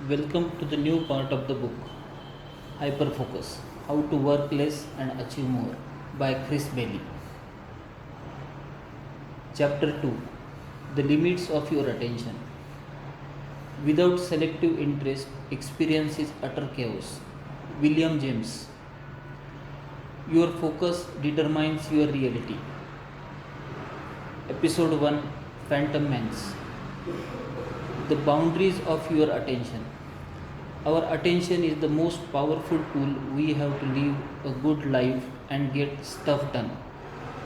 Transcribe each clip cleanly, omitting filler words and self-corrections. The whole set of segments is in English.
Welcome to the new part of the book, Hyperfocus: How to Work Less and Achieve More by Chris Bailey. Chapter 2: The Limits of Your Attention. Without selective interest, experience is utter chaos. William James. Your focus determines your reality. Episode 1: Phantom Menace. The boundaries of your attention. Our attention is the most powerful tool we have to live a good life and get stuff done.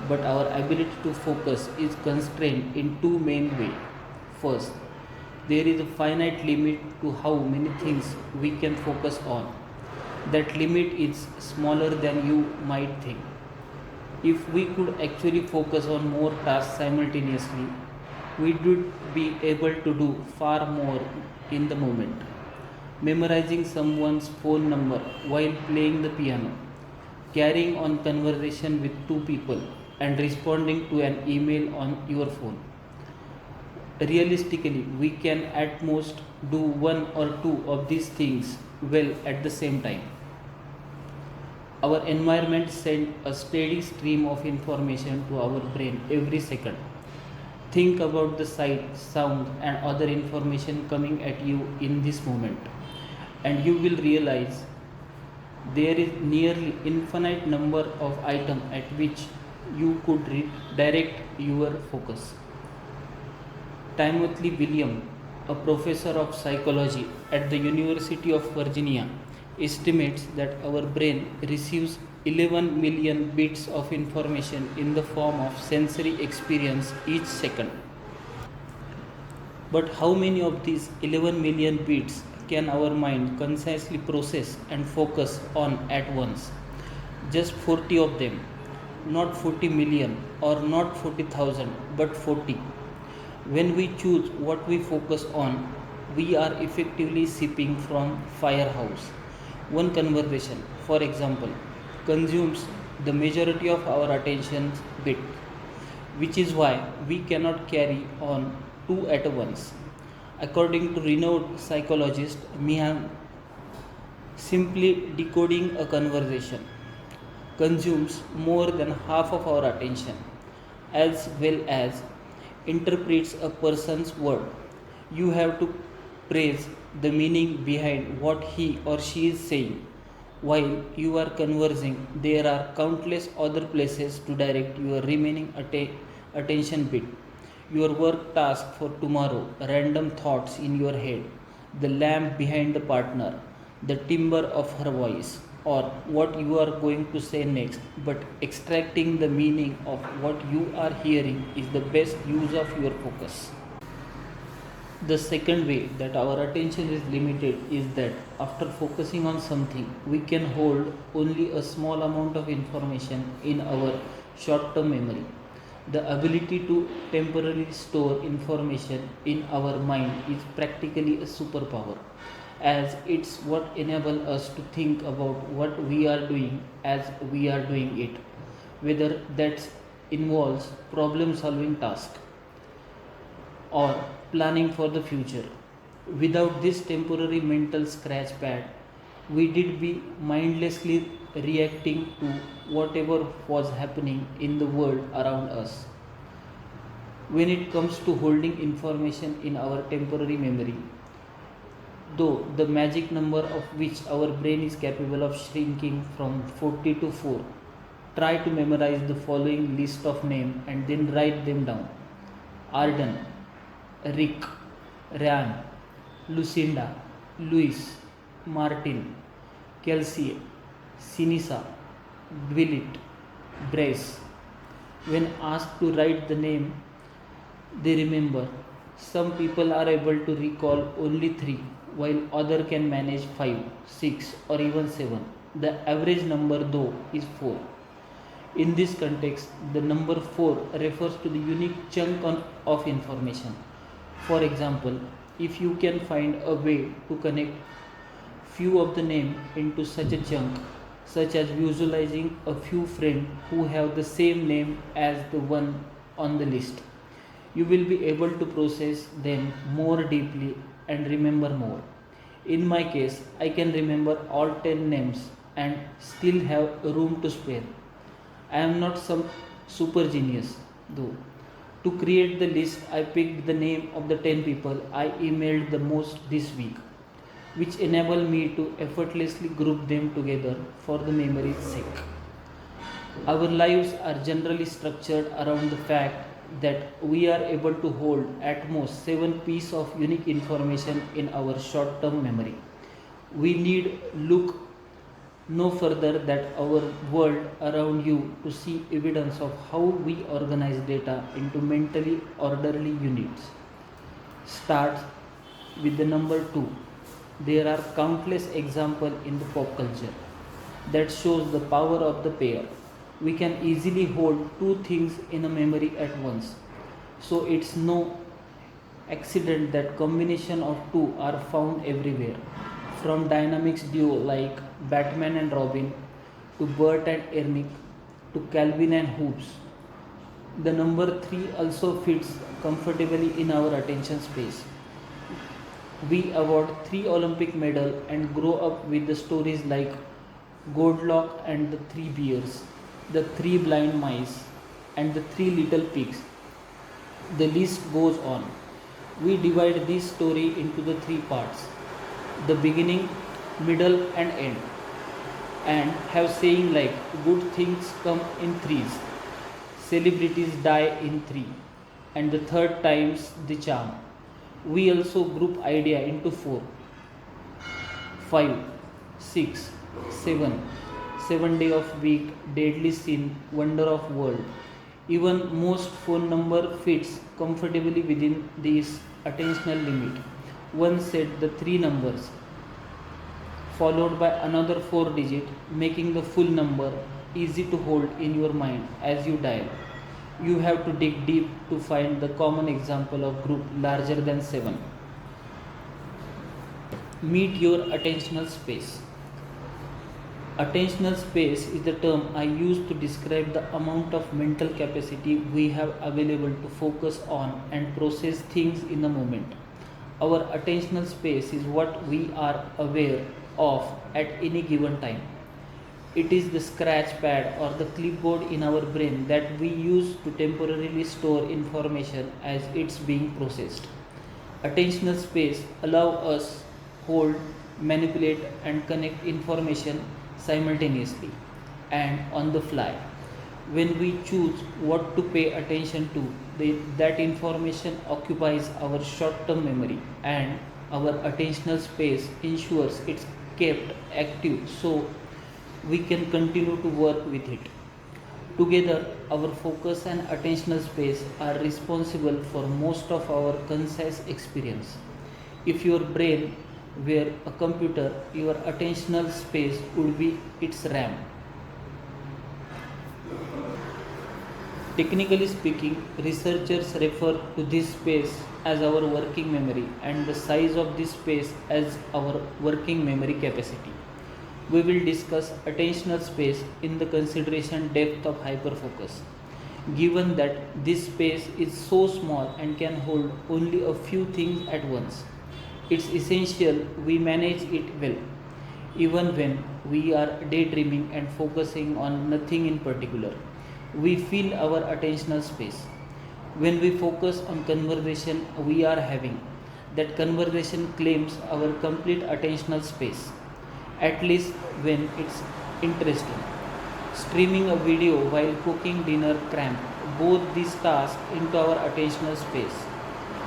But our ability to focus is constrained in two main ways. First, there is a finite limit to how many things we can focus on. That limit is smaller than you might think. If we could actually focus on more tasks simultaneously, we would be able to do far more in the moment. Memorizing someone's phone number while playing the piano, carrying on conversation with two people, and responding to an email on your phone. Realistically, we can at most do one or two of these things well at the same time. Our environment sends a steady stream of information to our brain every second. Think about the sight, sound, and other information coming at you in this moment, and you will realize there is nearly infinite number of items at which you could direct your focus. Timothy William, a professor of psychology at the University of Virginia, estimates that our brain receives 11 million bits of information in the form of sensory experience each second. But how many of these 11 million bits can our mind concisely process and focus on at once? Just 40 of them, not 40 million or not 40,000, but 40. When we choose what we focus on, we are effectively sipping from firehouse. One conversation, for example, consumes the majority of our attention bit, which is why we cannot carry on two at once. According to renowned psychologist Mihan, simply decoding a conversation consumes more than half of our attention, as well as interprets a person's word. You have to praise the meaning behind what he or she is saying. While you are conversing, there are countless other places to direct your remaining attention bit. Your work task for tomorrow, random thoughts in your head, the lamp behind the partner, the timbre of her voice, or what you are going to say next. But extracting the meaning of what you are hearing is the best use of your focus. The second way that our attention is limited is that after focusing on something, we can hold only a small amount of information in our short term memory. The ability to temporarily store information in our mind is practically a superpower, as it's what enables us to think about what we are doing as we are doing it, whether that involves problem solving tasks or planning for the future. Without this temporary mental scratch pad, we did be mindlessly reacting to whatever was happening in the world around us. When it comes to holding information in our temporary memory, though the magic number of which our brain is capable of shrinking from 40 to 4, try to memorize the following list of names and then write them down: Arden, Rick, Ryan, Lucinda, Louis, Martin, Kelsey, Sinisa, Dwilit, Brace. When asked to write the name, they remember. Some people are able to recall only 3, while others can manage 5, 6, or even 7. The average number, though, is 4. In this context, the number 4 refers to the unique chunk of information. For example, if you can find a way to connect few of the name into such a chunk, such as visualizing a few friends who have the same name as the one on the list, you will be able to process them more deeply and remember more. In my case, I can remember all 10 names and still have room to spare. I am not some super genius, though. To create the list, I picked the name of the 10 people I emailed the most this week, which enable me to effortlessly group them together for the memory's sake. Our lives are generally structured around the fact that we are able to hold at most 7 pieces of unique information in our short term memory. We need look no further than our world around you to see evidence of how we organize data into mentally orderly units. Starts with the number 2. There are countless examples in the pop culture that shows the power of the pair. We can easily hold two things in a memory at once. So it's no accident that combination of two are found everywhere. From dynamics duo like Batman and Robin to Bert and Ernie to Calvin and Hobbes. The number 3 also fits comfortably in our attention space. We award 3 Olympic medals and grow up with the stories like Goldlock and the 3 bears, the 3 blind mice, and the 3 little pigs. The list goes on. We divide this story into the 3 parts: the beginning, middle, and end, and have saying like good things come in threes, celebrities die in three, and the third time's the charm. We also group idea into four, 5, 6, 7, 7 day of week, deadly sin, wonder of world. Even most phone number fits comfortably within this attentional limit. One set the 3 numbers followed by another 4 digit, making the full number easy to hold in your mind as you dial. You have to dig deep to find the common example of group larger than 7. Meet your attentional space. Attentional space is the term I use to describe the amount of mental capacity we have available to focus on and process things in the moment. Our attentional space is what we are aware of at any given time. It is the scratch pad or the clipboard in our brain that we use to temporarily store information as it's being processed. Attentional space allow us hold, manipulate and connect information simultaneously and on the fly. When we choose what to pay attention to, that information occupies our short-term memory and our attentional space ensures it's kept active so we can continue to work with it. Together, our focus and attentional space are responsible for most of our conscious experience. If your brain were a computer, your attentional space would be its RAM. Technically speaking, researchers refer to this space as our working memory and the size of this space as our working memory capacity. We will discuss attentional space in the consideration depth of hyperfocus. Given that this space is so small and can hold only a few things at once, it's essential we manage it well, even when we are daydreaming and focusing on nothing in particular. We fill our attentional space. When we focus on conversation we are having, that conversation claims our complete attentional space, at least when it's interesting. Streaming a video while cooking dinner cram both these tasks into our attentional space.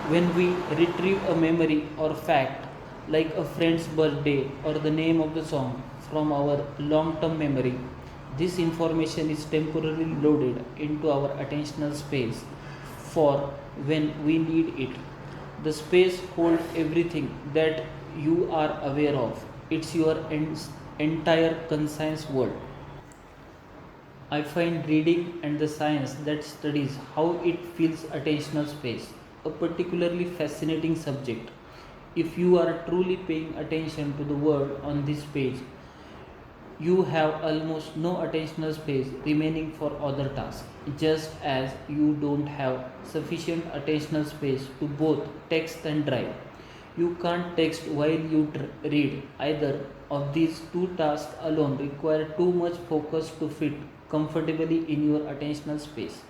When we retrieve a memory or fact like a friend's birthday or the name of the song from our long term memory, this information is temporarily loaded into our attentional space for when we need it. The space holds everything that you are aware of. It's your entire conscious world. I find reading and the science that studies how it fills attentional space a particularly fascinating subject. If you are truly paying attention to the word on this page, you have almost no attentional space remaining for other tasks, just as you don't have sufficient attentional space to both text and drive. You can't text while you read. Either of these two tasks alone require too much focus to fit comfortably in your attentional space.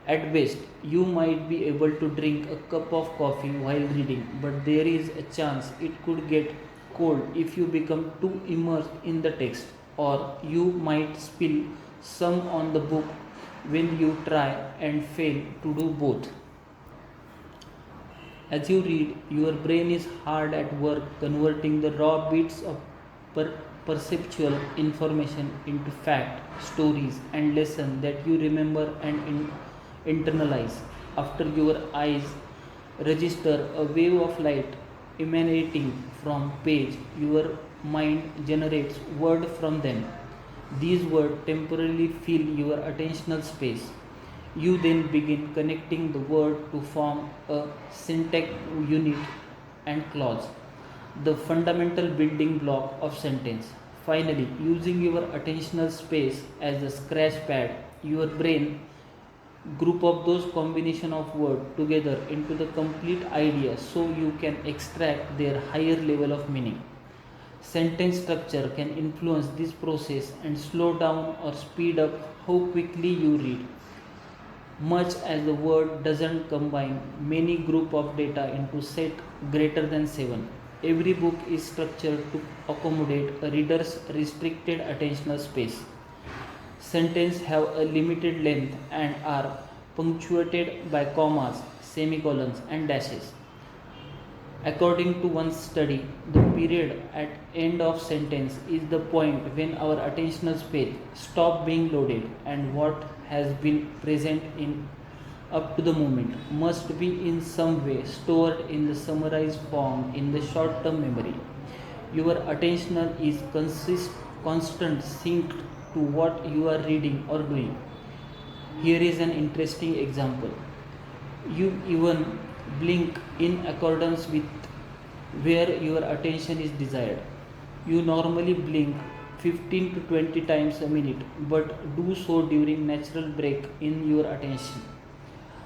At best, you might be able to drink a cup of coffee while reading, but there is a chance it could get cold if you become too immersed in the text, or you might spill some on the book when you try and fail to do both. As you read, your brain is hard at work converting the raw bits of per- perceptual information into fact, stories, and lessons that you remember and internalize. After your eyes register a wave of light emanating from page, your mind generates word from them. These words temporarily fill your attentional space. You then begin connecting the word to form a syntactic unit and clause, the fundamental building block of sentence. Finally, using your attentional space as a scratch pad, your brain group of those combination of words together into the complete idea so you can extract their higher level of meaning. Sentence structure can influence this process and slow down or speed up how quickly you read. Much as the word doesn't combine many group of data into set greater than 7, every book is structured to accommodate a reader's restricted attentional space. Sentences have a limited length and are punctuated by commas, semicolons, and dashes. According to one study, the period at end of sentence is the point when our attentional space stops being loaded and what has been present in up to the moment must be in some way stored in the summarized form in the short-term memory. Your attentional is constant synced to what you are reading or doing. Here is an interesting example. You even blink in accordance with where your attention is desired. You normally blink 15 to 20 times a minute, but do so during natural break in your attention,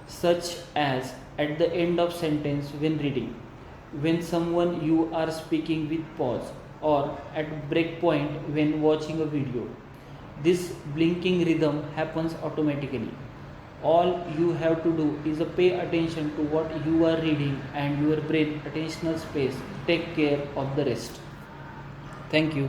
such as at the end of sentence when reading, when someone you are speaking with pause, or at break point when watching a video. This blinking rhythm happens automatically. All you have to do is pay attention to what you are reading and your brain attentional space take care of the rest. Thank you.